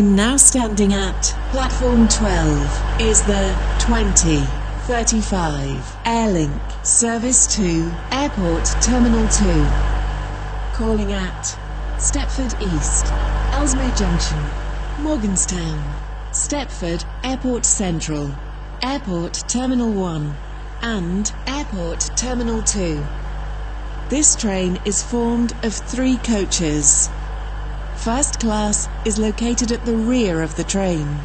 Now standing at platform 12 is the 2035 Airlink service to Airport Terminal 2. Calling at Stepford East, Ellesmere Junction, Morganstown, Stepford Airport Central, Airport Terminal 1 and Airport Terminal 2. This train is formed of 3 coaches. First class is located at the rear of the train.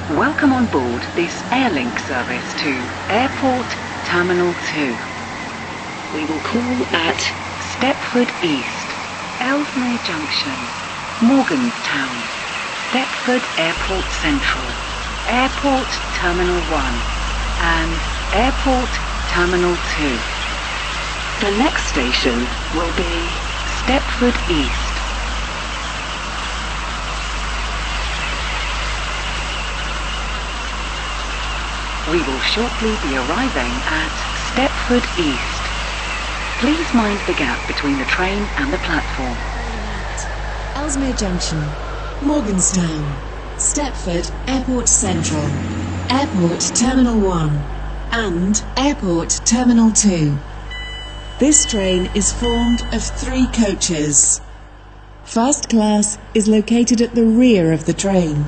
Welcome on board this Airlink service to Airport Terminal 2. We will call at Stepford East, Ellesmere Junction, Morganstown, Stepford Airport Central, Airport Terminal 1 and Airport Terminal 2. The next station will be Stepford East. We will shortly be arriving at Stepford East. Please mind the gap between the train and the platform. Ellesmere Junction, Morganstown, Stepford Airport Central, Airport Terminal 1 and Airport Terminal 2. This train is formed of 3 coaches. First class is located at the rear of the train.